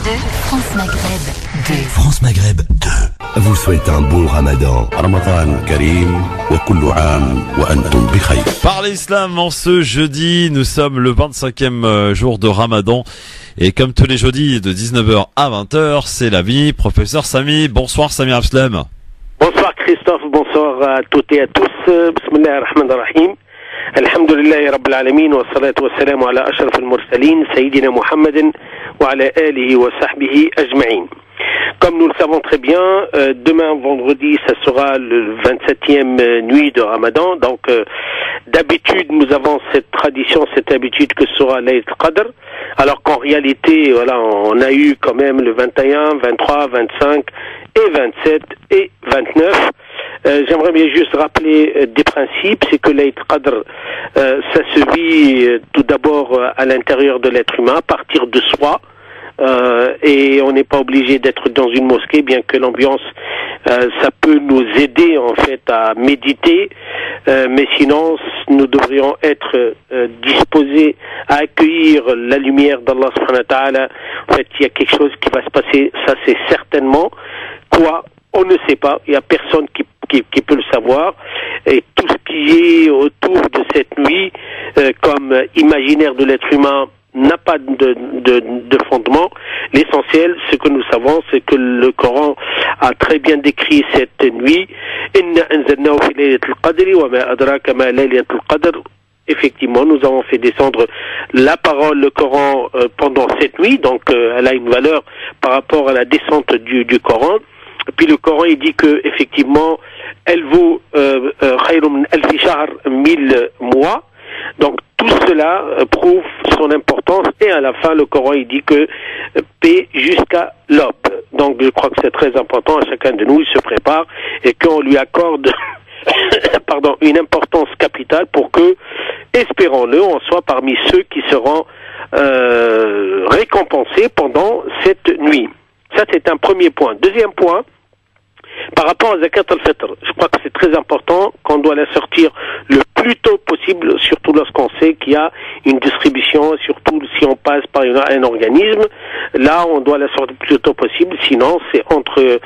France Maghreb 2. France Maghreb 2 vous souhaite un beau Ramadan. Ramadan Karim wa kullu aam wa antum bi khayr. Par l'islam, en ce jeudi, nous sommes le 25e jour de Ramadan. Et comme tous les jeudis de 19h à 20h, c'est la vie. Professeur Sami, bonsoir Sami Abslem. Bonsoir Christophe, bonsoir à toutes et à tous. Bismillah ar-Rahman ar-Rahim. Alhamdulillahi Rabbil Alamin wa salatu wa salamu ala ashraf al-mursalin, Sayyidina Muhammadin wa ala alihi wa sahbihi ajma'in. Comme nous le savons très bien, demain vendredi, ça sera le 27e nuit de Ramadan. Donc, d'habitude, nous avons cette tradition, cette habitude que ce sera Layl Qadr. Alors qu'en réalité, voilà, on a eu quand même le 21, 23, 25 et 27 et 29. J'aimerais bien juste rappeler des principes. C'est que Layl Qadr, ça se vit tout d'abord à l'intérieur de l'être humain, à partir de soi. Et on n'est pas obligé d'être dans une mosquée, bien que l'ambiance ça peut nous aider en fait à méditer, mais sinon nous devrions être disposés à accueillir la lumière d'Allah subhanahu wa ta'ala. En fait, il y a quelque chose qui va se passer, ça c'est certainement quoi, on ne sait pas, il n'y a personne qui peut le savoir, et tout ce qui est autour de cette nuit comme imaginaire de l'être humain n'a pas de fondement. L'essentiel, ce que nous savons, c'est que le Coran a très bien décrit cette nuit. Inna anzalnahu fi laylatil qadri wa ma adraka ma laylatul qadr. Effectivement, nous avons fait descendre la parole, le Coran, pendant cette nuit, donc elle a une valeur par rapport à la descente du Coran. Et puis le Coran, il dit que effectivement, elle vaut khayrun min alfi shahr, 1000 mois. Donc tout cela prouve son importance, et à la fin le Coran il dit que paix jusqu'à l'aube. Donc je crois que c'est très important, à chacun de nous il se prépare et qu'on lui accorde une importance capitale pour que, espérons-le, on soit parmi ceux qui seront récompensés pendant cette nuit. Ça c'est un premier point. Deuxième point, par rapport à Zakat al-Fitr, je crois que c'est très important qu'on doit la sortir le plus tôt possible, surtout lorsqu'on sait qu'il y a une distribution, surtout si on passe par un organisme. Là, on doit la sortir le plus tôt possible, sinon c'est entre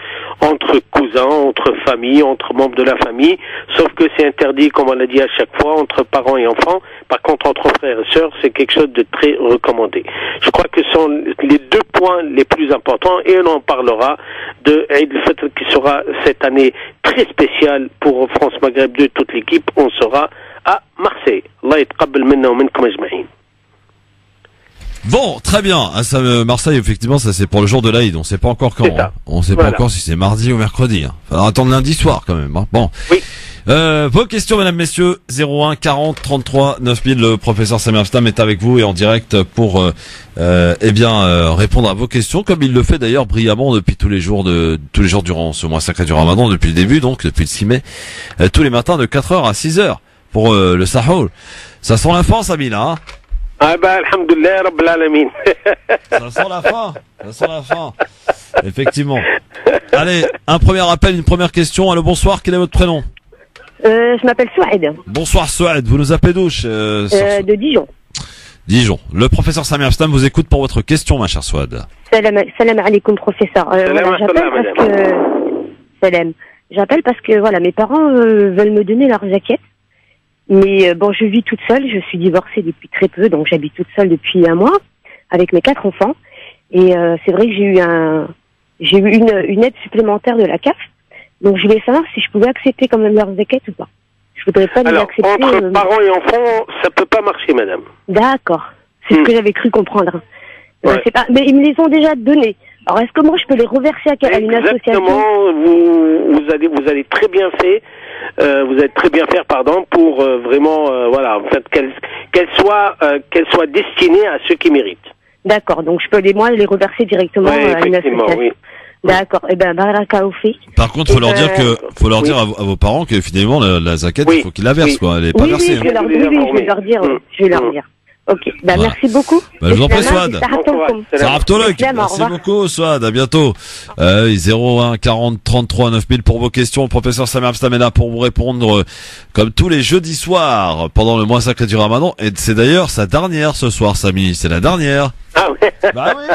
cousins, entre familles, entre membres de la famille, sauf que c'est interdit, comme on l'a dit à chaque fois, entre parents et enfants. Par contre, entre frères et sœurs, c'est quelque chose de très recommandé. Je crois que ce sont les deux points les plus importants, et on en parlera de Eid al-Fitr qui sera cette année très spéciale pour France Maghreb 2, toute l'équipe. On sera à Marseille. Allah yatqabbal minna wa minkum ajma'in. Bon, très bien. Marseille, effectivement, ça c'est pour le jour de l'Aïd. On sait pas encore quand. Hein. On sait pas encore si c'est mardi ou mercredi. Hein. Faudra attendre lundi soir quand même. Hein. Bon. Oui. Vos questions, mesdames, messieurs, 01 40 33 9000. Le professeur Sami Abslem est avec vous et en direct pour répondre à vos questions, comme il le fait d'ailleurs brillamment depuis tous les jours durant ce mois sacré du Ramadan, depuis le début, donc depuis le 6 mai, tous les matins de 4h à 6h pour le Sahur. Ça sent la fin, Sami, là, hein? Ah bah, alhamdoulilah, Rabbil Alamin. Ça sent la fin. Ça sent la fin. Effectivement. Allez, un premier appel, une première question. Allô, bonsoir, quel est votre prénom? Je m'appelle Souad. Bonsoir Souad, vous nous appelez d'où? De Dijon. Dijon. Le professeur Sami Abslem vous écoute pour votre question, ma chère Souad. Salam alaikum, professeur. J'appelle parce que voilà, mes parents veulent me donner leur zakat. Mais bon, je vis toute seule, je suis divorcée depuis très peu, donc j'habite toute seule depuis un mois avec mes 4 enfants. Et c'est vrai que j'ai eu une aide supplémentaire de la CAF. Donc je voulais savoir si je pouvais accepter quand même leur zakat ou pas. Je voudrais pas les accepter. Entre parents et enfants, ça peut pas marcher, madame. D'accord. C'est ce que j'avais cru comprendre. Ouais. C'est pas... Mais ils me les ont déjà donnés. Alors est-ce que moi je peux les reverser à une association? Exactement. Vous allez très bien faire. Vous allez très bien faire, pour vraiment, voilà, en fait, qu'elles soient destinées à ceux qui méritent. D'accord. Donc je peux les reverser directement à une association. Oui. D'accord. Eh ben, barakaoufi. Par contre, faut leur dire à vos parents que finalement la zakat, il faut qu'ils la versent, quoi. Elle est pas versée. Je vais leur dire. Ok, bah Voilà. merci beaucoup. Bah, je vous en prie, Souad. Ça Raptolog. Merci beaucoup, Souad. À bientôt. 01 40 33 9000 pour vos questions. Le professeur Samir Abstam est là pour vous répondre comme tous les jeudis soirs pendant le mois sacré du Ramadan. Et c'est d'ailleurs sa dernière ce soir, Samy. C'est la dernière. Ah oui. Bah oui.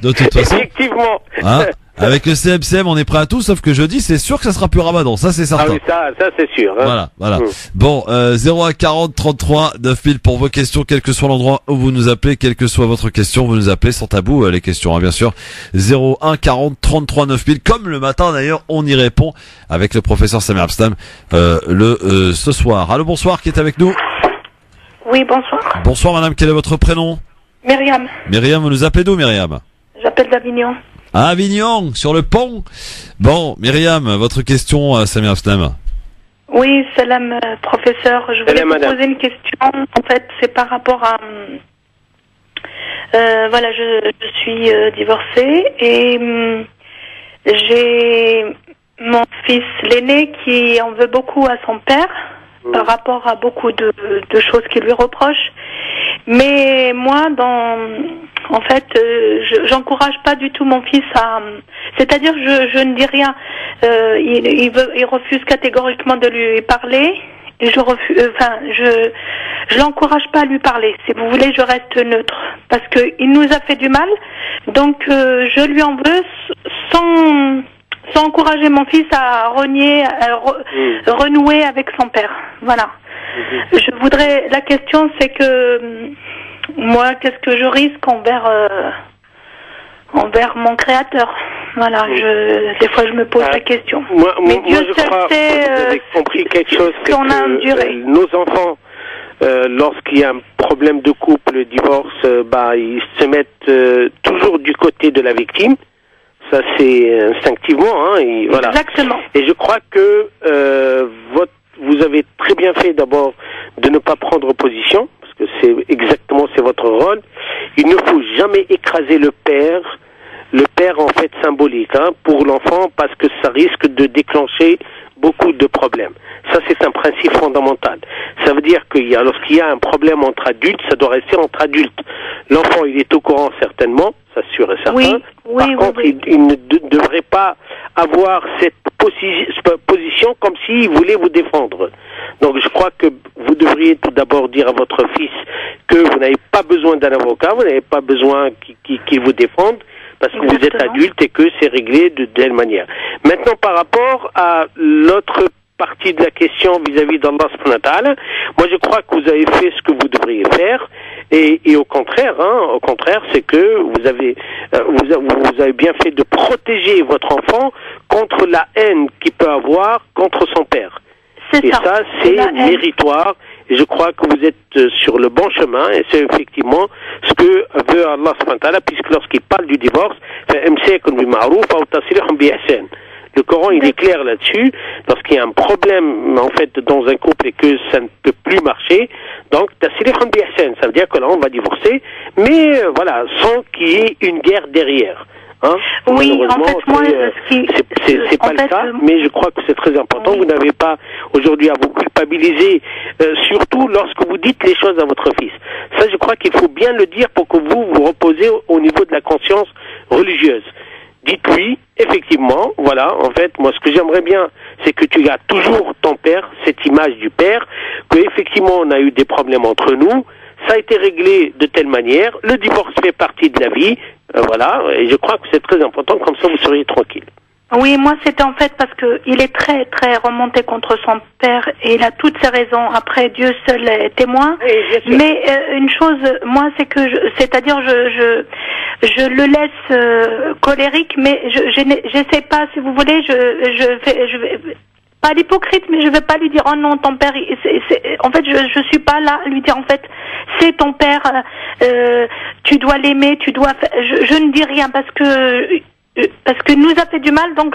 De toute façon. Effectivement. Hein, avec le CMCM, on est prêt à tout, sauf que jeudi, c'est sûr que ça sera plus Ramadan. Ça, c'est certain. Ah oui, ça c'est sûr. Hein. Voilà. Bon, 01 40 33 9000 pour vos questions, quel que soit l'endroit où vous nous appelez, quelle que soit votre question, vous nous appelez sans tabou, les questions, hein, bien sûr. 01 40 33 9000, comme le matin d'ailleurs, on y répond avec le professeur Samir Abstam, ce soir. Allô, bonsoir, qui est avec nous? Oui, bonsoir. Bonsoir madame, quel est votre prénom? Myriam. Myriam, vous nous appelez d'où, Myriam? J'appelle d'Avignon. À Avignon, sur le pont. Bon, Myriam, votre question, Samir Abstam. Oui, salam, professeur. Je voulais vous poser une question. En fait, c'est par rapport à... voilà, je suis divorcée et j'ai mon fils l'aîné qui en veut beaucoup à son père par rapport à beaucoup de choses qu'il lui reproche. Mais moi, en fait, j'encourage pas du tout mon fils à... C'est-à-dire, je ne dis rien. Il refuse catégoriquement de lui parler. Et je l'encourage pas à lui parler. Si vous voulez, je reste neutre. Parce que il nous a fait du mal. Donc, je lui en veux sans encourager mon fils à renier, renouer avec son père. Voilà. La question c'est que moi, qu'est-ce que je risque envers mon créateur? Voilà, des fois je me pose la question. Mais Dieu seul sait vous avez compris quelque chose, c'est que nos enfants, lorsqu'il y a un problème de couple, divorce, ils se mettent toujours du côté de la victime. Ça c'est instinctivement, hein, et voilà. Exactement. Et je crois que vous avez très bien fait d'abord de ne pas prendre position, parce que c'est votre rôle. Il ne faut jamais écraser le père en fait symbolique, hein, pour l'enfant, parce que ça risque de déclencher beaucoup de problèmes. Ça c'est un principe fondamental. Ça veut dire que lorsqu'il y a un problème entre adultes, ça doit rester entre adultes. L'enfant il est au courant certainement, ça c'est sûr et certain. Par contre, il ne devrait pas avoir cette position comme s'il voulait vous défendre. Donc je crois que vous devriez tout d'abord dire à votre fils que vous n'avez pas besoin d'un avocat, vous n'avez pas besoin qu'il vous défende, parce que vous êtes adulte et que c'est réglé de telle manière. Maintenant, par rapport à l'autre partie de la question vis-à-vis d'Allah subhanahu wa ta'ala, moi je crois que vous avez fait ce que vous devriez faire, et au contraire, c'est que vous avez bien fait de protéger votre enfant contre la haine qu'il peut avoir contre son père. Et ça, c'est méritoire. Et je crois que vous êtes sur le bon chemin, et c'est effectivement ce que veut Allah subhanahu wa ta'ala, puisque lorsqu'il parle du divorce, le Coran, il est clair là-dessus. Lorsqu'il y a un problème, en fait, dans un couple et que ça ne peut plus marcher, donc, ça veut dire que là, on va divorcer, mais voilà, sans qu'il y ait une guerre derrière. Hein? Oui, en fait, moi, c'est pas le cas, mais je crois que c'est très important. Oui. Vous n'avez pas aujourd'hui à vous culpabiliser, surtout lorsque vous dites les choses à votre fils. Ça, je crois qu'il faut bien le dire pour que vous reposez au niveau de la conscience religieuse. Dites-lui, effectivement, voilà, en fait, moi, ce que j'aimerais bien, c'est que tu gardes toujours ton père, cette image du père, que effectivement, on a eu des problèmes entre nous, ça a été réglé de telle manière, le divorce fait partie de la vie, voilà, et je crois que c'est très important, comme ça vous seriez tranquille. Oui, moi c'était en fait parce que il est très très remonté contre son père et il a toutes ses raisons. Après, Dieu seul est témoin. Oui, mais une chose, moi c'est que, c'est-à-dire je le laisse colérique, mais j'essaie pas, si vous voulez, je vais pas l'hypocrite, mais je vais pas lui dire oh non ton père, en fait je suis pas là à lui dire en fait c'est ton père, tu dois l'aimer, tu dois je ne dis rien parce que nous a fait du mal, donc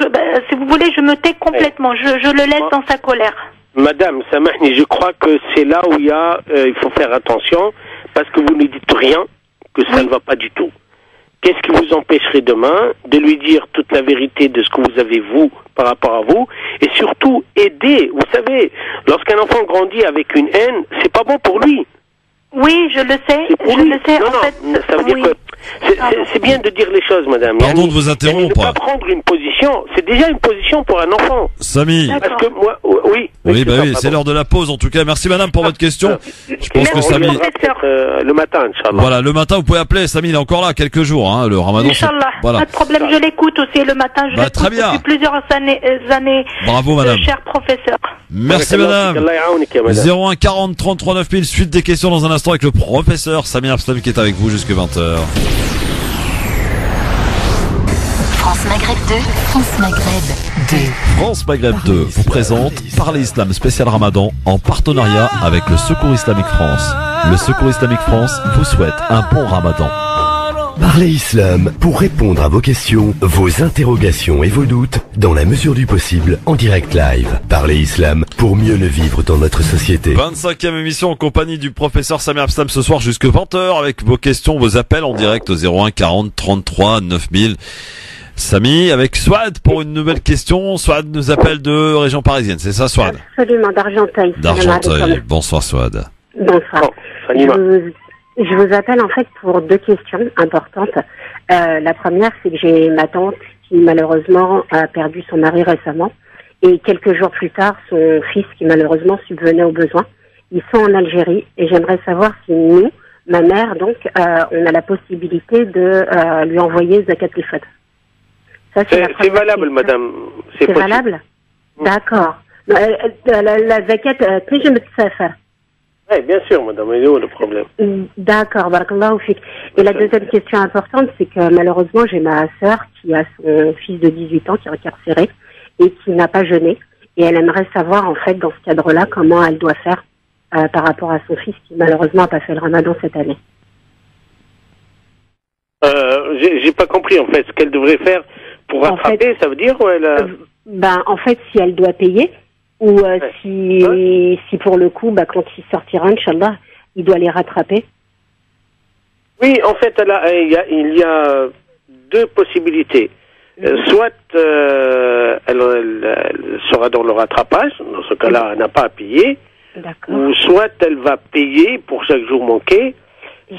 si vous voulez je me tais complètement, je le laisse dans sa colère. Madame Samahni, je crois que c'est là où il faut faire attention, parce que vous ne dites rien, que ça ne va pas du tout. Qu'est-ce qui vous empêcherait demain de lui dire toute la vérité de ce que vous avez vous par rapport à vous, et surtout aider. Vous savez, lorsqu'un enfant grandit avec une haine, c'est pas bon pour lui. Oui, je le sais. Je le sais. En fait, ça veut dire que c'est bien de dire les choses, madame. Pardon de vous interrompre. Ne pas prendre une position, c'est déjà une position pour un enfant. Samy. Parce que moi, oui. Oui, c'est l'heure de la pause. En tout cas, merci madame pour votre question. Je pense que Samy. Le matin, Inch'Allah. Voilà, le matin, vous pouvez appeler. Samy, il est encore là, quelques jours, hein. Le Ramadan. Inch'Allah. Voilà. Pas de problème, je l'écoute aussi le matin. Je l'écoute très bien. depuis plusieurs années. Bravo, madame. Cher professeur. Merci, madame. 01 40 33 9000. Suite des questions dans un instant avec le professeur Samy Abslam qui est avec vous jusqu'à 20h. France Maghreb 2, France Maghreb 2. France Maghreb 2 vous présente Parler Islam spécial Ramadan en partenariat avec le Secours Islamique France. Le Secours Islamique France vous souhaite un bon Ramadan. Parlez Islam pour répondre à vos questions, vos interrogations et vos doutes dans la mesure du possible en direct live. Parlez Islam pour mieux le vivre dans notre société. 25e émission en compagnie du professeur Samy Abslam ce soir jusqu'à 20h avec vos questions, vos appels en direct au 01 40 33 9000. Samy, avec Swad pour une nouvelle question. Swad nous appelle de région parisienne, c'est ça Swad? Absolument, d'Argenteuil. D'Argenteuil. Bonsoir Swad. Bonsoir. Je vous appelle en fait pour deux questions importantes. La première, c'est que j'ai ma tante qui malheureusement a perdu son mari récemment. Et quelques jours plus tard, son fils qui malheureusement subvenait aux besoins. Ils sont en Algérie et j'aimerais savoir si nous, ma mère donc, on a la possibilité de lui envoyer Zakat al-Fitr. C'est valable, madame. C'est valable? D'accord. La zakat, puis je me faire. Oui, bien sûr, madame. Il est où le problème? D'accord, barakallahu fik. Et la deuxième question importante, c'est que malheureusement, j'ai ma sœur qui a son fils de 18 ans qui est incarcéré et qui n'a pas jeûné. Et elle aimerait savoir, en fait, dans ce cadre-là, comment elle doit faire par rapport à son fils qui, malheureusement, n'a pas fait le ramadan cette année. J'ai pas compris, en fait, ce qu'elle devrait faire pour rattraper, ça veut dire ou elle en fait, si elle doit payer, ou si pour le coup, quand il sortira, Inch'Allah, il doit les rattraper. Oui, en fait, il y a deux possibilités. Soit elle sera dans le rattrapage, dans ce cas-là, elle n'a pas à payer. Ou soit elle va payer pour chaque jour manqué.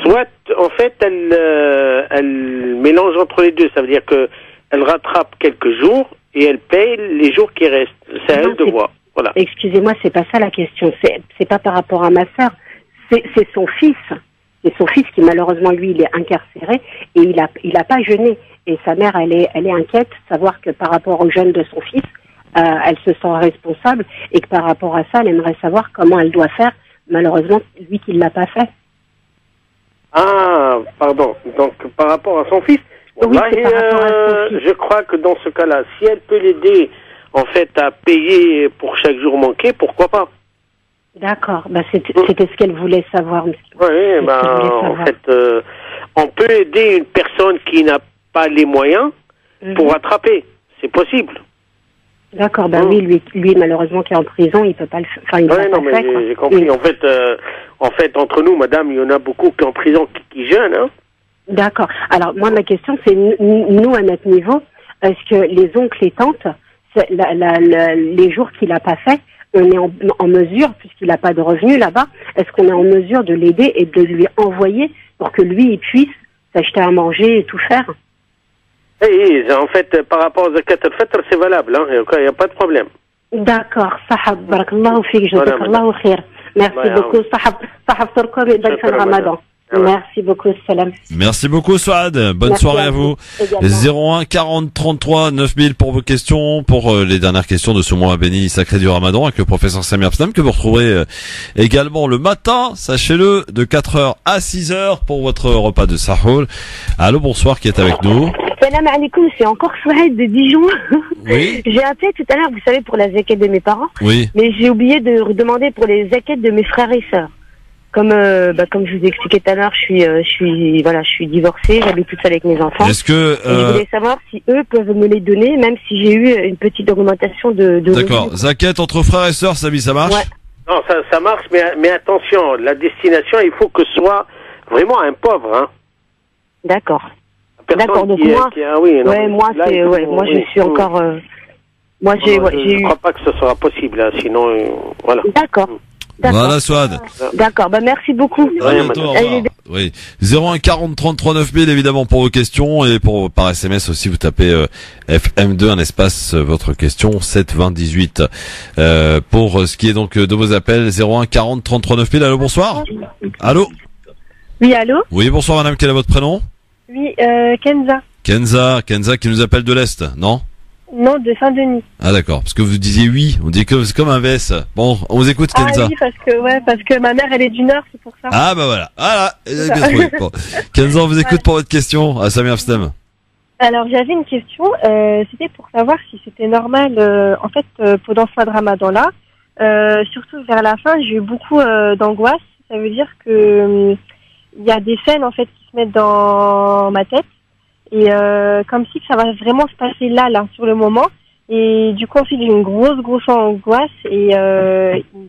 Soit, en fait, elle mélange entre les deux. Ça veut dire que elle rattrape quelques jours et elle paye les jours qui restent. C'est à elle de voir. Voilà. Excusez-moi, c'est pas ça la question. C'est pas par rapport à ma sœur. C'est son fils. C'est son fils qui, malheureusement, lui, il est incarcéré et il a pas jeûné. Et sa mère, elle est inquiète de savoir que par rapport au jeûne de son fils, elle se sent responsable et que par rapport à ça, elle aimerait savoir comment elle doit faire. Malheureusement, lui qui l'a pas fait. Ah, pardon. Donc, par rapport à son fils, oui, par rapport à son fils. Je crois que dans ce cas-là, si elle peut l'aider, en fait, à payer pour chaque jour manqué, pourquoi pas? D'accord. C'était ce qu'elle voulait savoir. Oui, en fait, on peut aider une personne qui n'a pas les moyens pour rattraper. C'est possible. D'accord, oui, lui, malheureusement, qui est en prison, il peut pas le faire. Enfin, j'ai compris. En fait, entre nous, madame, il y en a beaucoup qui sont en prison qui jeûnent, hein. D'accord. Alors, moi, ma question, c'est, nous, à notre niveau, est-ce que les oncles et tantes, les jours qu'il n'a pas fait, on est en mesure, puisqu'il n'a pas de revenus là-bas, est-ce qu'on est en mesure de l'aider et de lui envoyer pour que lui, il puisse s'acheter à manger et tout faire? Oui, en fait, par rapport aux zakat al-fitr, c'est valable, hein. Il n'y a pas de problème. D'accord. Sahab, barakallahu fik, jazakallahu khair. Merci beaucoup. Sahab Turkom et bonne fin de Ramadan. Merci beaucoup, salam. Merci beaucoup, Souad. Bonne soirée à vous. 01 40 33 9000 pour vos questions, pour les dernières questions de ce mois béni sacré du Ramadan avec le professeur Samy Abslam que vous retrouverez également le matin, sachez-le, de 4h à 6h pour votre repas de Sahoul. Allô, bonsoir, qui est avec nous? Salam alaikum, c'est encore Souad de Dijon. Oui. J'ai appelé tout à l'heure, vous savez, pour la zakat de mes parents. Oui. Mais j'ai oublié de demander pour les zakats de mes frères et sœurs. Comme je vous ai expliqué tout à l'heure, je suis divorcée, j'habite toute seule avec mes enfants. Est-ce que et je voulais savoir si eux peuvent me les donner, même si j'ai eu une petite augmentation de D'accord. Zakat entre frères et sœurs, Samy, ça marche? Ouais. Non, ça marche, mais attention, la destination, il faut que ce soit vraiment un pauvre, hein. D'accord. D'accord, donc moi, je suis encore, moi j'ai eu. Je ne crois pas que ce sera possible, hein, sinon, voilà. D'accord. Voilà, Souad. D'accord, merci beaucoup. Oui. 01 40 33 9000 évidemment pour vos questions et par SMS aussi vous tapez FM2 un espace votre question 7 20 18 pour ce qui est donc de vos appels 01 40 33 9000. Allô, bonsoir. Allô. Oui, allô. Oui, bonsoir madame, quel est votre prénom? Oui, Kenza. Kenza qui nous appelle de l'Est, non? Non, de Saint-Denis. Ah d'accord, parce que vous disiez oui, on dit que c'est comme un VS. Bon, on vous écoute Kenza. Ah oui, parce que ma mère elle est du Nord, c'est pour ça. Ah bah voilà, bien trouvé. Bon. Kenza, on vous écoute pour votre question à Samir Abstem. Alors j'avais une question, c'était pour savoir si c'était normal, en fait, pendant ce mois de Ramadan là, surtout vers la fin, j'ai eu beaucoup d'angoisse. Ça veut dire que il y a des scènes en fait qui se mettent dans ma tête. Et comme si ça va vraiment se passer là, sur le moment. Et du coup, ensuite, j'ai une grosse angoisse. Et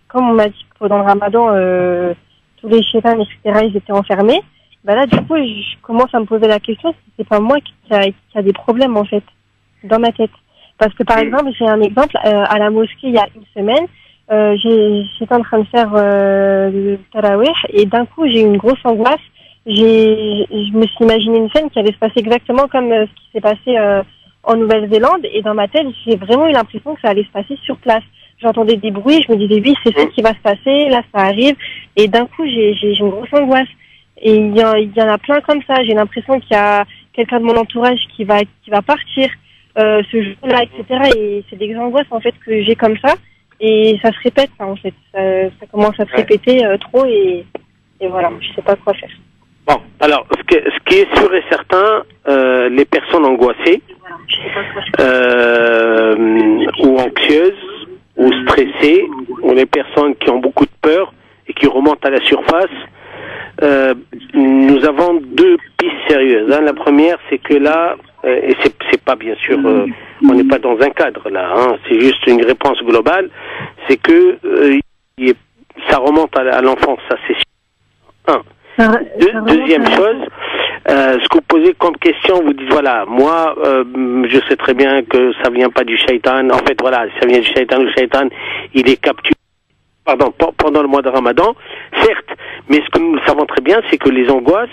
comme on m'a dit que pendant le Ramadan, tous les chétans, etc., ils étaient enfermés. Là, du coup, je commence à me poser la question si c'est pas moi qui a des problèmes, en fait, dans ma tête. Parce que, par exemple, j'ai un exemple, à la mosquée, il y a une semaine, j'étais en train de faire le tarawih. Et d'un coup, j'ai eu une grosse angoisse. Je me suis imaginé une scène qui allait se passer exactement comme ce qui s'est passé en Nouvelle-Zélande, et dans ma tête j'ai vraiment eu l'impression que ça allait se passer sur place. J'entendais des bruits, je me disais oui, c'est ça qui va se passer, là ça arrive, et d'un coup j'ai une grosse angoisse. Et il y en a plein comme ça. J'ai l'impression qu'il y a quelqu'un de mon entourage qui va partir ce jour-là, etc. Et c'est des angoisses en fait que j'ai comme ça, et ça se répète en fait. Ça commence à se répéter trop, et voilà, je sais pas quoi faire. Bon, alors, ce qui est sûr et certain, les personnes angoissées, ou anxieuses, ou stressées, ou les personnes qui ont beaucoup de peur et qui remontent à la surface, nous avons deux pistes sérieuses. La première, c'est que là, et c'est pas bien sûr, on n'est pas dans un cadre là, c'est juste une réponse globale, c'est que ça remonte à l'enfance, ça c'est sûr. Deuxième chose, ce que vous posez comme question, vous dites voilà, moi je sais très bien que ça vient pas du shaitan, en fait voilà, ça vient du shaitan, le shaitan il est capturé pendant le mois de Ramadan, certes, mais ce que nous savons très bien, c'est que les angoisses,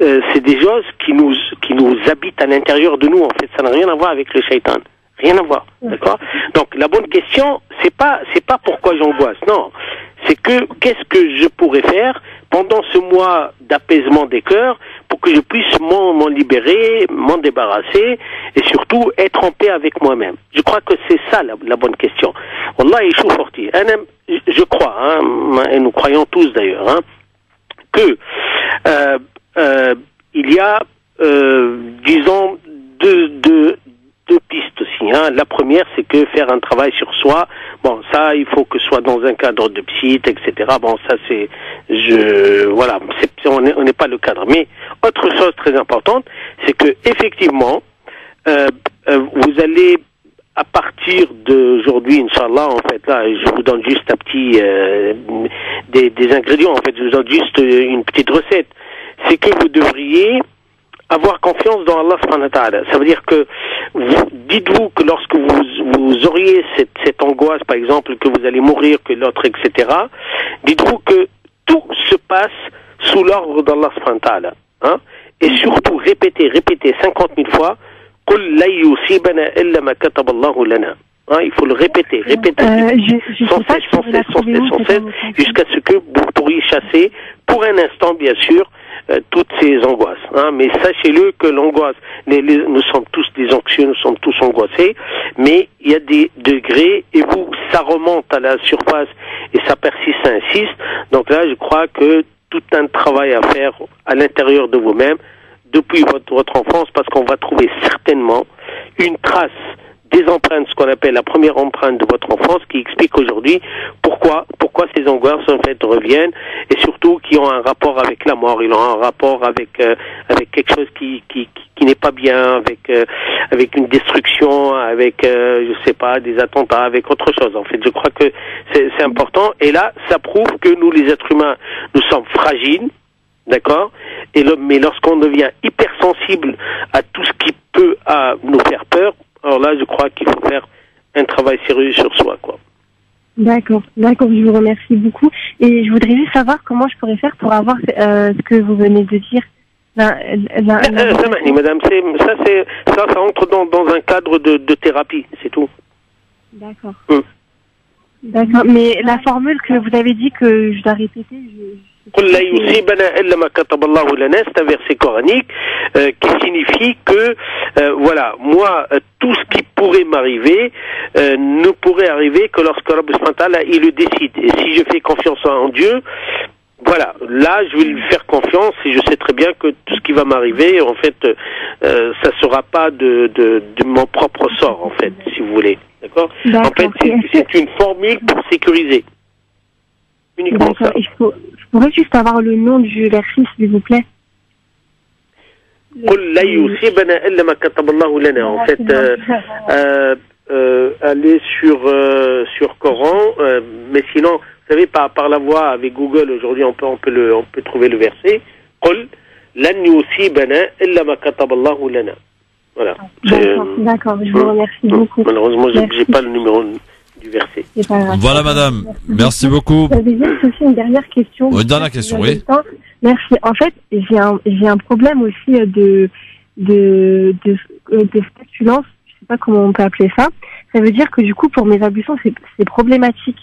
c'est des choses qui nous habitent à l'intérieur de nous, en fait, ça n'a rien à voir avec le shaitan. Rien à voir, d'accord? Donc la bonne question, c'est pas pourquoi j'angoisse, non. C'est que qu'est-ce que je pourrais faire pendant ce mois d'apaisement des cœurs pour que je puisse m'en libérer, m'en débarrasser et surtout être en paix avec moi-même. Je crois que c'est ça la bonne question. Wallahi shouforti. Je crois, et nous croyons tous d'ailleurs, que il y a disons deux pistes aussi. La première, c'est que faire un travail sur soi, bon, ça, il faut que ce soit dans un cadre de psy, etc. Bon, ça, voilà, on n'est pas le cadre. Mais autre chose très importante, c'est que effectivement, vous allez à partir d'aujourd'hui, Inch'Allah, en fait, là, je vous donne juste un petit des ingrédients. En fait, je vous donne juste une petite recette. C'est que vous devriez avoir confiance dans Allah subhanahu wa ta'ala. Ça veut dire que dites-vous que lorsque vous auriez cette angoisse, par exemple, que vous allez mourir, que l'autre, etc., dites-vous que tout se passe sous l'ordre d'Allah subhanahu wa ta'ala. Et surtout, répétez 50 000 fois, قُلْ لَا يُصِيبَنَا إِلَّا مَا كَتَبَ اللَّهُ لَنَا. Il faut le répéter, sans cesse, jusqu'à ce que vous pourriez chasser, pour un instant, bien sûr, toutes ces angoisses. Mais sachez-le que l'angoisse, nous sommes tous des anxieux, nous sommes tous angoissés, mais il y a des degrés, et ça remonte à la surface, et ça persiste, ça insiste. Donc là, je crois que tout un travail à faire à l'intérieur de vous-même, depuis votre enfance, parce qu'on va trouver certainement une trace des empreintes, ce qu'on appelle la première empreinte de votre enfance, qui explique aujourd'hui pourquoi ces angoisses en fait reviennent, et surtout qui ont un rapport avec la mort, ils ont un rapport avec quelque chose qui n'est pas bien, avec une destruction, avec je sais pas, des attentats, avec autre chose. En fait, je crois que c'est important, et là ça prouve que nous les êtres humains, nous sommes fragiles. D'accord? Mais lorsqu'on devient hypersensible à tout ce qui peut nous faire peur, alors là, je crois qu'il faut faire un travail sérieux sur soi, quoi. D'accord, je vous remercie beaucoup. Et je voudrais juste savoir comment je pourrais faire pour avoir ce que vous venez de dire. Madame, ça entre dans un cadre de thérapie, c'est tout. D'accord. D'accord, mais la formule que vous avez dit que je dois répéter, c'est un verset coranique qui signifie que voilà, moi tout ce qui pourrait m'arriver ne pourrait arriver que lorsque Rabbi subhanahu wa ta'ala il le décide. Et si je fais confiance en Dieu, voilà, là je vais lui faire confiance et je sais très bien que tout ce qui va m'arriver, en fait, ça sera pas de mon propre sort, en fait, si vous voulez. D'accord. En fait, c'est une formule pour sécuriser. Uniquement ça. Je pourrais juste avoir le nom du verset, s'il vous plaît. En fait, aller sur Coran, mais sinon, vous savez, par la voix avec Google aujourd'hui, on peut trouver le verset. Voilà. D'accord, je vous remercie beaucoup. Malheureusement, j'ai pas le numéro du verset. Voilà, madame. Merci beaucoup. J'ai aussi une dernière question. Une dernière question, oui. Merci. En fait, j'ai un problème aussi de flatulence. Je sais pas comment on peut appeler ça. Ça veut dire que du coup, pour mes ablutions, c'est problématique.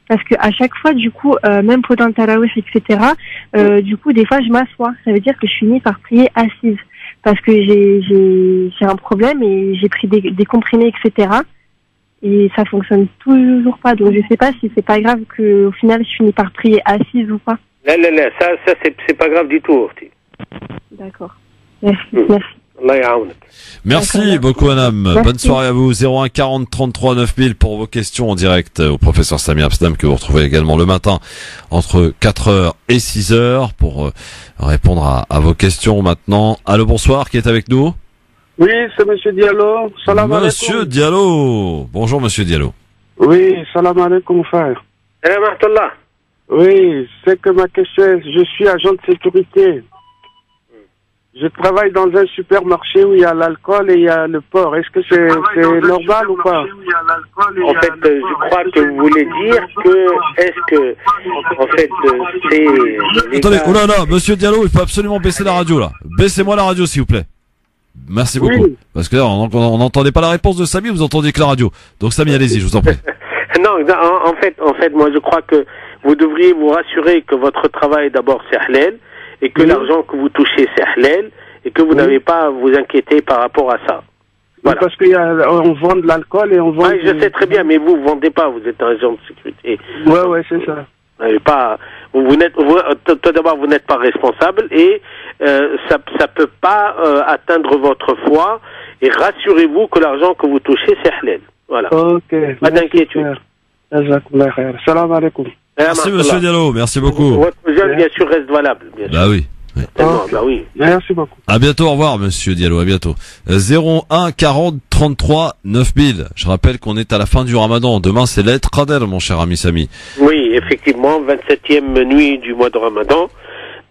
Parce que à chaque fois, du coup, même pendant le tarawih, etc., du coup, des fois, je m'assois. Ça veut dire que je finis par prier assise. Parce que j'ai un problème et j'ai pris des comprimés, etc. Et ça fonctionne toujours pas. Donc je sais pas si c'est pas grave que au final je finis par prier assise ou pas. Là, ça c'est pas grave du tout. D'accord. Merci. Merci beaucoup, madame. Bonne soirée à vous. 01 40 33 9000 pour vos questions en direct au professeur Sami Abstam, que vous retrouvez également le matin entre 4h et 6h pour répondre à vos questions maintenant. Allô, bonsoir, qui est avec nous? Oui, c'est monsieur Diallo. Salam alaikum. Monsieur Diallo. Bonjour, monsieur Diallo. Oui, salam alaikum, frère. Salam alaikum. Oui, c'est que ma question est, je suis agent de sécurité. Je travaille dans un supermarché où il y a l'alcool et il y a le porc. Est-ce que c'est normal ou pas? En fait, je crois que vous voulez dire que, est-ce que, en fait, c'est... Attendez, oh là là, monsieur Diallo, il faut absolument baisser la radio, là. Baissez-moi la radio, s'il vous plaît. Merci beaucoup. Oui. Parce que là, on n'entendait pas la réponse de Samy, vous entendiez que la radio. Donc Samy, allez-y, je vous en prie. Non, en fait, moi, je crois que vous devriez vous rassurer que votre travail, d'abord, c'est halal, et que l'argent que vous touchez, c'est halal, et que vous n'avez pas à vous inquiéter par rapport à ça. Voilà. Parce qu'on vend de l'alcool et on vend... Oui, je sais très bien, mais vous vendez pas, vous êtes un agent de sécurité. Ouais, c'est ça. Tout d'abord, vous n'êtes pas responsable, et ça peut pas atteindre votre foi, et rassurez-vous que l'argent que vous touchez, c'est halal. Voilà. Ok. Pas d'inquiétude. Salam alaikum. Merci monsieur Diallo, merci beaucoup. Votre jeune, bien sûr, reste valable. Bien sûr. Bah oui. Bah oui. Merci beaucoup. À bientôt, au revoir monsieur Diallo, à bientôt. 01 40 33 9000. Je rappelle qu'on est à la fin du Ramadan. Demain c'est l'Eid Qadr, mon cher ami Samy. Oui, effectivement, 27e nuit du mois de Ramadan.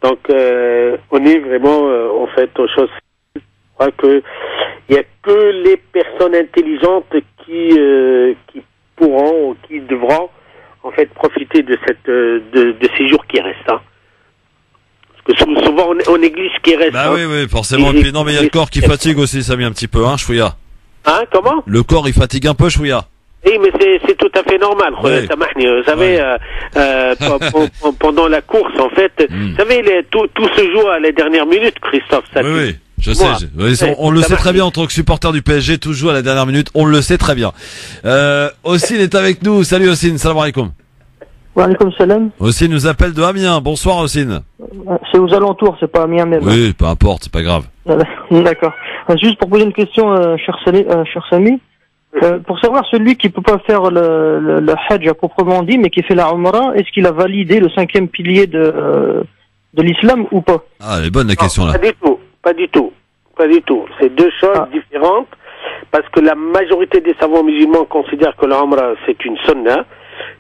Donc on est vraiment en fait aux choses. Je crois que il y a que les personnes intelligentes qui pourront ou qui devront en fait profiter de de ces jours qui restent. Hein. Parce que souvent on néglige ce qui reste. Bah oui, forcément. Et puis non, mais il y a le corps qui fatigue aussi, Samy, un petit peu, hein, Chouïa. Hein, comment? Le corps il fatigue un peu, Chouïa. Oui, mais c'est tout à fait normal. Ouais. Vous savez, pendant la course, en fait, vous savez, tout se joue à la dernière minute, Christophe. Oui. Je sais, on le sait très bien en tant que supporter du PSG, tout joue à la dernière minute, on le sait très bien. Ossine est avec nous, salut Ossine, salam alaikum. Wa alaikum salam. Ossine nous appelle de Amiens, bonsoir Ossine. C'est aux alentours, c'est pas Amiens même. Oui, peu importe, c'est pas grave. D'accord. Juste pour poser une question, cher Samy, pour savoir celui qui peut pas faire le Hajj à proprement dit, mais qui fait la Umrah, est-ce qu'il a validé le 5e pilier de l'islam ou pas? Ah, elle est bonne la question là. Pas du tout. C'est deux choses différentes, parce que la majorité des savants musulmans considèrent que l'Umrah c'est une sunna,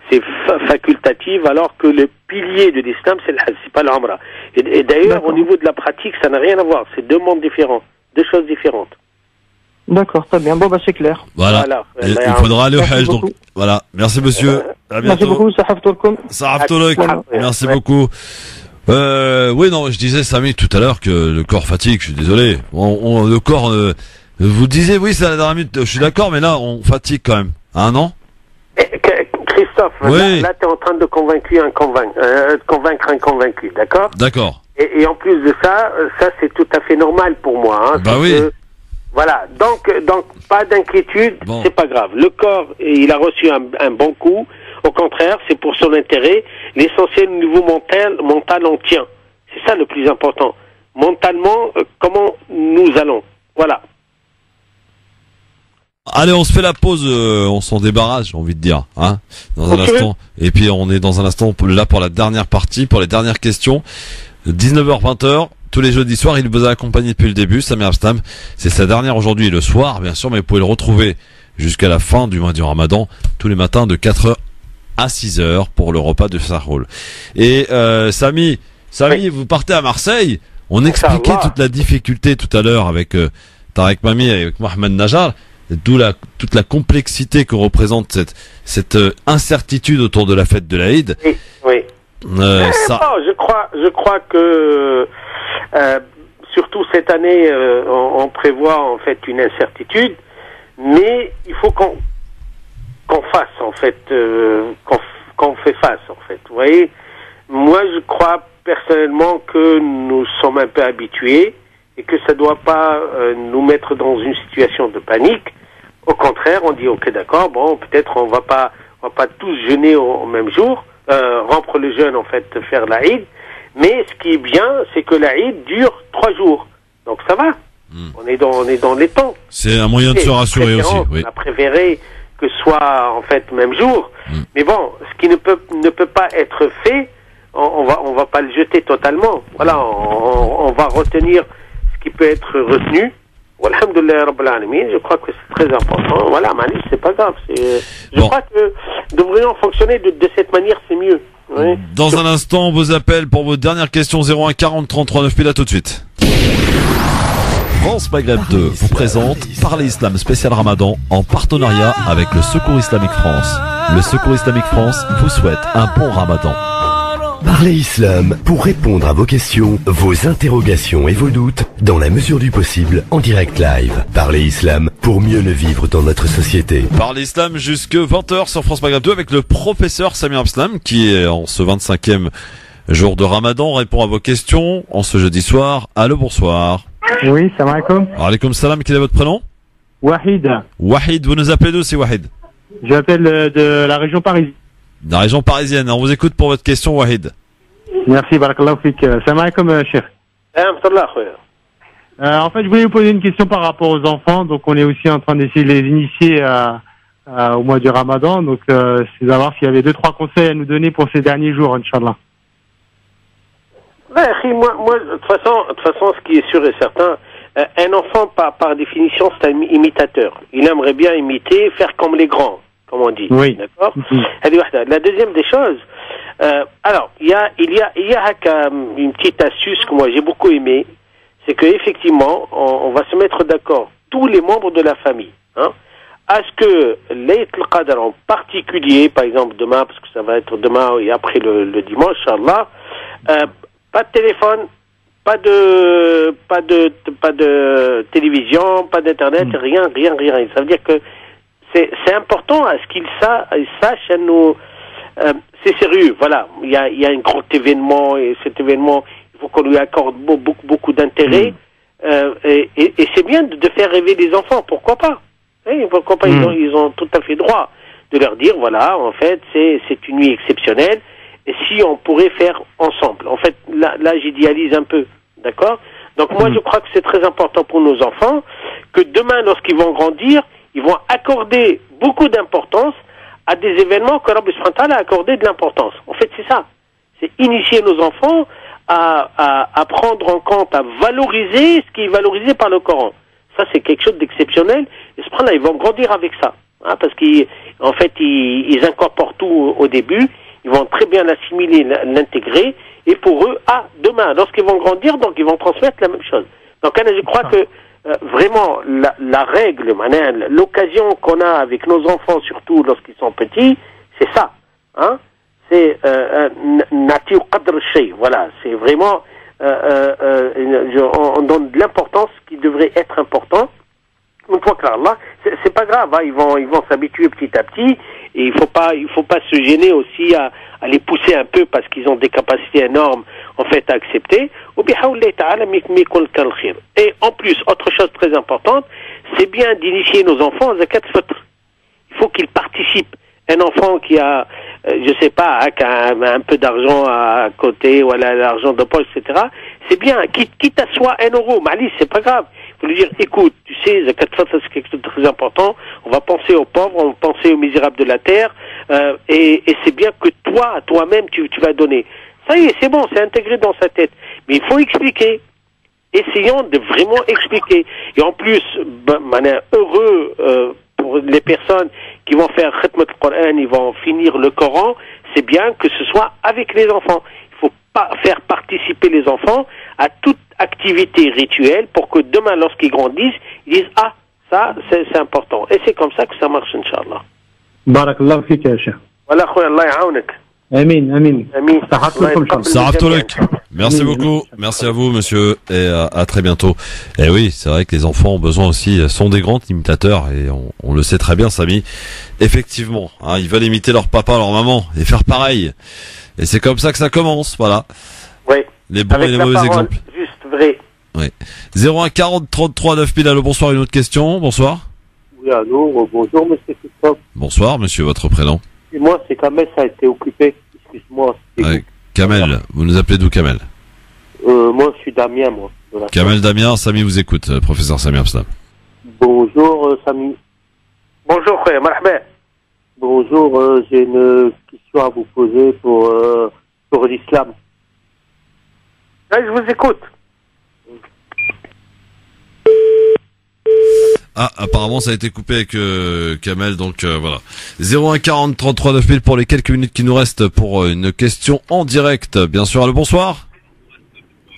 c'est facultative, alors que le pilier de l'islam c'est le Hajj, c'est pas l'Umrah. Et d'ailleurs, au niveau de la pratique, ça n'a rien à voir, c'est deux mondes différents, deux choses différentes. D'accord, très bien. Bon, c'est clair. Voilà. Il faudra aller au Hajj, donc. Voilà. Merci, monsieur. À bientôt. Merci beaucoup, Sahaftoulkoum. Sahaftoulkoum. Merci beaucoup. Oui, non, je disais, Samy, tout à l'heure que le corps fatigue, je suis désolé. Le corps, vous disiez, oui, c'est à la dernière minute, je suis d'accord, mais là, on fatigue quand même. Hein, non? Christophe, oui. là tu es en train de convaincre un convaincu, d'accord? D'accord. Et en plus de ça c'est tout à fait normal pour moi. Hein, bah oui. Voilà, donc pas d'inquiétude, c'est pas grave. Le corps, il a reçu un bon coup. Au contraire, c'est pour son intérêt. L'essentiel au niveau mental on tient. C'est ça le plus important. Mentalement, comment nous allons. Voilà. Allez, on se fait la pause, on s'en débarrasse, j'ai envie de dire, hein, dans un instant. Et puis on est dans un instant là pour la dernière partie, pour les dernières questions. 19h-20h, tous les jeudis soirs, il vous a accompagné depuis le début, Samir Abstam. C'est sa dernière aujourd'hui le soir, bien sûr, mais vous pouvez le retrouver jusqu'à la fin du mois du Ramadan, tous les matins de 4h à 6h pour le repas de Sahroul. Et Samy, oui. Vous partez à Marseille, on expliquait toute la difficulté tout à l'heure avec Tarek Mami et avec Mohamed Najjar. D'où toute la complexité que représente cette incertitude autour de la fête de l'Aïd. Oui. Je crois que surtout cette année, on prévoit en fait une incertitude, mais il faut qu'on fasse en fait, qu'on fait face en fait. Vous voyez, moi je crois personnellement que nous sommes un peu habitués et que ça doit pas nous mettre dans une situation de panique. Au contraire, on dit ok, d'accord, bon, peut-être on va pas tous jeûner au même jour, rompre le jeûne en fait, faire l'Aïd. Mais ce qui est bien, c'est que l'Aïd dure 3 jours, donc ça va. On est dans les temps. C'est un moyen de se rassurer aussi. Oui. On a préféré que ce soit en fait même jour. Mais bon, ce qui ne peut pas être fait, on va pas le jeter totalement. Voilà, on va retenir ce qui peut être retenu. Alhamdulillah Rabbil Alamin, je crois que c'est très important. Voilà, Malice, c'est pas grave. Je crois que devrions fonctionner de cette manière, c'est mieux. Oui. Dans un instant, vos appels pour vos dernières questions 01 40 33 9. Puis là tout de suite. France Maghreb 2 vous présente Parler Islam spécial Ramadan en partenariat avec le Secours Islamique France. Le Secours Islamique France vous souhaite un bon Ramadan. Parlez Islam pour répondre à vos questions, vos interrogations et vos doutes dans la mesure du possible en direct live. Parlez Islam pour mieux le vivre dans notre société. Parlez Islam jusque 20h sur France Maghreb 2 avec le professeur Samir Abstam qui est en ce 25e jour de Ramadan, répond à vos questions en ce jeudi soir. Allô, bonsoir. Oui, salam alaikum. Alaikum salam, quel est votre prénom? Wahid. Wahid, vous nous appelez d'où, c'est Wahid? J'appelle de la région parisienne. La région parisienne, on vous écoute pour votre question, Wahid. Merci, barakallahu fik. Salam alaikum, cheikh. En fait, je voulais vous poser une question par rapport aux enfants. Donc, on est aussi en train d'essayer de les initier au mois du Ramadan. Donc, c'est d'avoir s'il y avait 2-3 conseils à nous donner pour ces derniers jours, Inch'Allah. Moi, de toute façon, ce qui est sûr et certain, un enfant, par définition, c'est un imitateur. Il aimerait bien imiter, faire comme les grands, comme on dit. Oui. D'accord. La deuxième des choses, alors, il y a une petite astuce que moi j'ai beaucoup aimée, c'est que effectivement, on va se mettre d'accord, tous les membres de la famille, hein, à ce que Layt al-Qadr en particulier, par exemple demain, parce que ça va être demain et après le dimanche, Inch'Allah, pas de téléphone, pas de télévision, pas d'internet, rien. Ça veut dire que c'est important à ce qu'ils sachent à nous. C'est sérieux, voilà. Il y a un grand événement et cet événement, il faut qu'on lui accorde beaucoup d'intérêt. Et c'est bien de faire rêver les enfants, pourquoi pas? Pourquoi pas? Ils ont tout à fait droit de leur dire, voilà, en fait, c'est une nuit exceptionnelle. Et si on pourrait faire ensemble. En fait, là j'idéalise un peu, d'accord? Donc moi, je crois que c'est très important pour nos enfants que demain, lorsqu'ils vont grandir, ils vont accorder beaucoup d'importance à des événements que Rabbi Subhanahu wa Ta'ala a accordé de l'importance. En fait, c'est ça. C'est initier nos enfants à prendre en compte, à valoriser ce qui est valorisé par le Coran. Ça, c'est quelque chose d'exceptionnel. Et ce point-là, ils vont grandir avec ça. Hein, parce qu'en fait, ils incorporent tout au début. Ils vont très bien l'assimiler, l'intégrer. Et pour eux, demain, lorsqu'ils vont grandir, donc ils vont transmettre la même chose. Donc, je crois que vraiment, la règle, l'occasion qu'on a avec nos enfants, surtout lorsqu'ils sont petits, c'est ça. hein, c'est Nati Qadr Shay. Voilà, c'est vraiment on donne de l'importance qui devrait être important. Une fois que Allah, c'est pas grave, hein, ils vont s'habituer petit à petit, et il faut pas se gêner aussi à les pousser un peu parce qu'ils ont des capacités énormes en fait à accepter. Et en plus, autre chose très importante, c'est bien d'initier nos enfants à zakat fitr. Il faut qu'ils participent. Un enfant qui a, je sais pas, hein, qui a un peu d'argent à côté, voilà, l'argent de poche, etc. C'est bien, quitte à soit 1 euro, Malice, c'est pas grave. Il faut lui dire, écoute, tu sais, zakat fitr, c'est quelque chose de très important. On va penser aux pauvres, on va penser aux misérables de la terre, et c'est bien que toi-même, tu vas donner. Ça y est, c'est bon, c'est intégré dans sa tête. Mais il faut expliquer. Essayons de vraiment expliquer. Et en plus, heureux pour les personnes qui vont faire Khatmat al-Qur'an, ils vont finir le Coran, c'est bien que ce soit avec les enfants. Il faut pas faire participer les enfants à toute activité rituelle pour que demain, lorsqu'ils grandissent, ils disent « Ah, ça, c'est important. » Et c'est comme ça que ça marche, Inch'Allah. Barakallahu fika, ya Cheikh. Voilà, khoya, Allah ya'awnek. Amin, amin. Amin. Merci beaucoup. Merci à vous, monsieur, et à très bientôt. Et oui, c'est vrai que les enfants ont besoin aussi, sont des grands imitateurs, et on le sait très bien, Samy. Effectivement, hein, ils veulent imiter leur papa, leur maman, et faire pareil. Et c'est comme ça que ça commence, voilà. Oui. Les bons avec et les mauvais parole, exemples. Juste vrai. Oui. 01 40 33 9000. Allô, bonsoir, une autre question. Bonsoir. Oui, allô, bonjour, monsieur Christophe. Bonsoir, monsieur, votre prénom. Et moi, c'est Kamel, ça a été occupé. Excuse-moi. Kamel, vous nous appelez d'où, Kamel? Moi, je suis Damien, moi. Kamel Damien, Samy vous écoute, professeur Samy Abslam. Bonjour, Samy. Bonjour, khoya, marhaba. Bonjour, j'ai une question à vous poser pour l'islam. Ouais, je vous écoute. Ah, apparemment ça a été coupé avec Kamel, donc voilà. 01 40 33 9000 pour les quelques minutes qui nous restent pour une question en direct. Bien sûr, allô, bonsoir.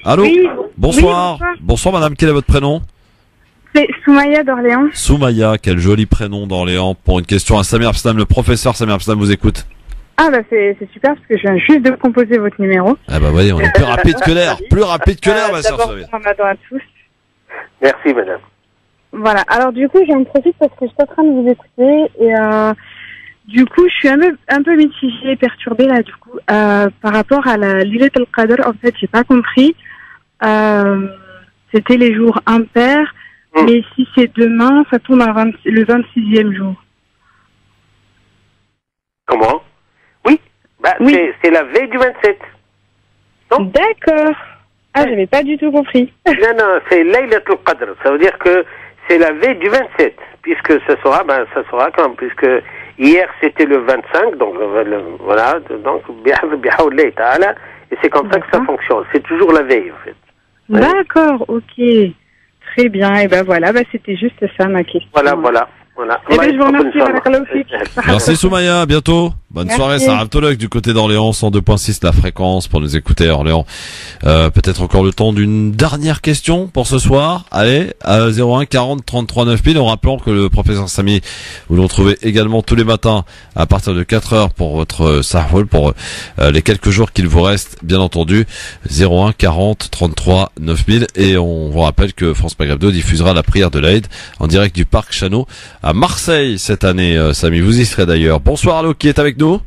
Allô, oui, bonsoir. Oui, bonsoir. Bonsoir madame, quel est votre prénom? C'est Soumaya d'Orléans. Soumaya, quel joli prénom d'Orléans. Pour une question à Samir Abslam, le professeur Samir Abslam vous écoute. Ah bah c'est super parce que je viens juste de composer votre numéro. Ah bah voyez, on est plus rapide que l'air, plus rapide que l'air, ma sœur. D'abord, Ramadan à tous. Merci, madame. Voilà, alors du coup j'en profite parce que je suis en train de vous écouter et du coup je suis un peu mitigée et perturbée là du coup par rapport à la Laylat al-Qadr. En fait j'ai pas compris, c'était les jours impairs, mais si c'est demain ça tombe à le 26e jour. Comment? Oui, bah, oui. C'est la veille du 27. D'accord. Ah, j'avais pas du tout compris. Non, c'est Laylat al-Qadr, ça veut dire que c'est la veille du 27, puisque ça sera quand, puisque hier c'était le 25, donc voilà, donc bihaoulay ta'ala, et c'est comme ça que ça fonctionne. C'est toujours la veille, en fait. D'accord, ok. Très bien, et ben voilà, c'était juste ça ma question. Voilà. Et ben je vous remercie, merci Soumaya, à bientôt. Bonne soirée, Sarah Abtolok du côté d'Orléans, 102.6 la fréquence pour nous écouter à Orléans. Peut-être encore le temps d'une dernière question pour ce soir. Allez, à 01 40 33 9000, en rappelant que le professeur Samy, vous le retrouvez également tous les matins à partir de 4h pour votre sahwal, pour les quelques jours qu'il vous reste, bien entendu. 01 40 33 9000, et on vous rappelle que France Maghreb 2 diffusera la prière de l'Aïd en direct du Parc Chano à Marseille cette année. Samy, vous y serez d'ailleurs. Bonsoir, allô, qui est avec nous?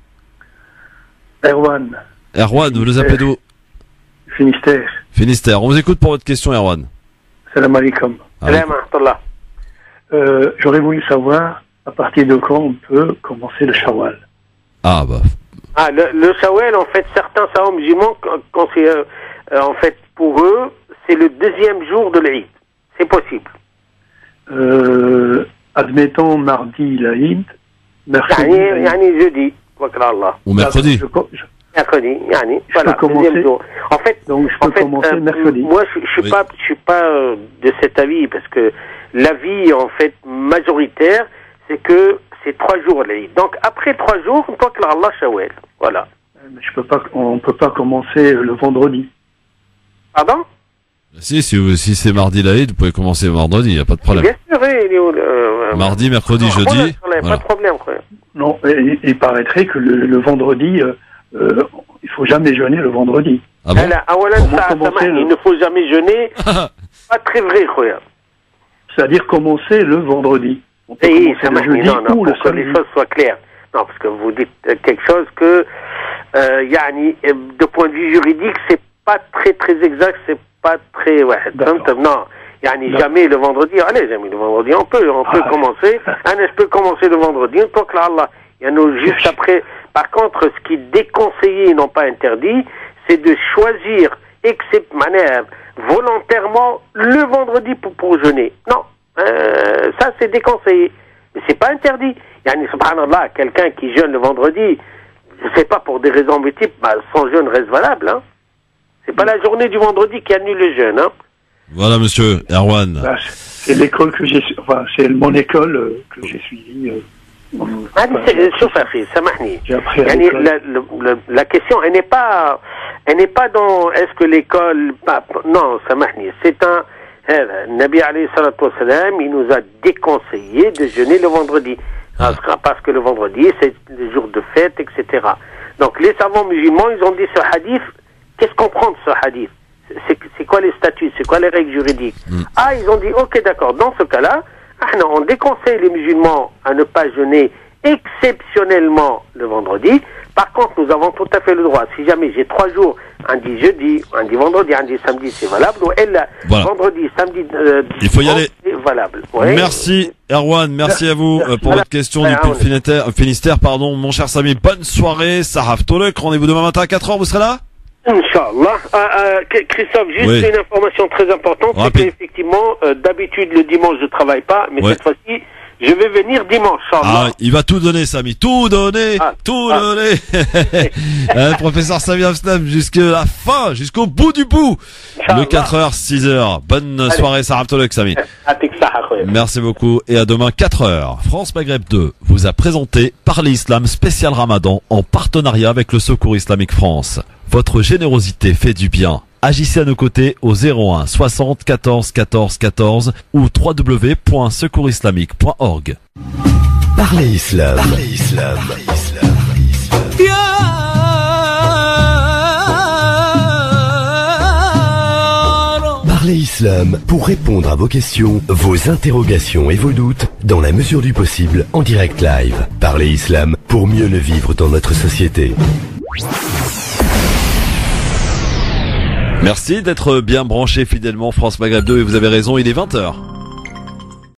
Erwan, vous nous appelez d'où? Finistère. On vous écoute pour votre question, Erwan. Salam alaikum. J'aurais voulu savoir à partir de quand on peut commencer le Shawwal. Le Shawwal, en fait, certains Sahom musulmans, quand c'est en fait pour eux, c'est le 2e jour de l'Aïd. C'est possible. Admettons mardi l'Aïd, mercredi. Jeudi. Ou mercredi. Mercredi, voilà, deuxième jour. En fait, commencer mercredi. Moi, je suis pas de cet avis, parce que l'avis, en fait, majoritaire, c'est que c'est 3 jours l'Aïd. Donc, après 3 jours, on peut Allah Shawwal. Voilà. Mais on peut pas commencer le vendredi. Pardon? Si c'est mardi l'Aïd, vous pouvez commencer vendredi, il n'y a pas de problème. Bien sûr, Mardi, mercredi, jeudi. Voilà. Voilà. Pas de problème, quoi. Non, il paraîtrait que le vendredi, il faut jamais jeûner le vendredi. Ah bon? Il ne faut jamais jeûner. Pas très vrai, quoi. C'est-à-dire commencer le vendredi. On peut Et commencer le jeudi ou le pour que les samedi. choses soient claires. Non, parce que vous dites quelque chose que, yani, de point de vue juridique, c'est pas très exact, c'est pas très, ouais. Non. Yani, jamais le vendredi. Allez, jamais le vendredi. On peut commencer. Je peux commencer le vendredi. Tant que là, Allah. Il y en a juste après. Par contre, ce qui est déconseillé et non pas interdit, c'est de choisir, volontairement, le vendredi pour jeûner. Non. Ça, c'est déconseillé. Mais c'est pas interdit. Yani, subhanallah, quelqu'un qui jeûne le vendredi, je sais pas, pour des raisons multiples, son jeûne reste valable, hein. C'est pas la journée du vendredi qui annule le jeûne, hein. Voilà, monsieur Erwan. C'est l'école que j'ai, c'est mon école que j'ai suivie. La question, elle n'est pas dans est-ce que l'école, non, samahni, c'est un, Nabi alayhi salatu wassalam, il nous a déconseillé de jeûner le vendredi. Parce que le vendredi, c'est le jour de fête, etc. Donc, les savants musulmans, ils ont dit ce hadith, qu'est-ce qu'on prend de ce hadith? C'est quoi les statuts? C'est quoi les règles juridiques? Ils ont dit, ok, d'accord, dans ce cas-là, on déconseille les musulmans à ne pas jeûner exceptionnellement le vendredi. Par contre, nous avons tout à fait le droit. Si jamais j'ai 3 jours, un dit jeudi, un dit vendredi, un dit samedi, c'est valable. Voilà. Vendredi, samedi, il faut y aller. C'est valable. Ouais. Merci Erwan, merci à vous pour votre question depuis le Finistère, pardon, mon cher Samy. Bonne soirée, Saraf Tolek. Rendez-vous demain matin à 4h, vous serez là? Inch'Allah. Christophe, juste une information très importante, c'est qu'effectivement, d'habitude le dimanche je travaille pas, mais cette fois-ci, je vais venir dimanche. Il va tout donner, Samy, tout donner. Professeur Samy Amstam, jusqu'à la fin, jusqu'au bout du bout. Le 4h, 6h. Bonne soirée, Sarah Tolek, Samy. Merci beaucoup et à demain 4h. France Maghreb 2 vous a présenté Parler Islam spécial Ramadan en partenariat avec le Secours Islamique France. Votre générosité fait du bien. Agissez à nos côtés au 01 60 14 14 14 ou www.secoursislamique.org. Parlez Islam. Parlez Islam pour répondre à vos questions, vos interrogations et vos doutes dans la mesure du possible en direct live. Parlez Islam pour mieux le vivre dans notre société. Merci d'être bien branché fidèlement France Maghreb 2 et vous avez raison, il est 20h.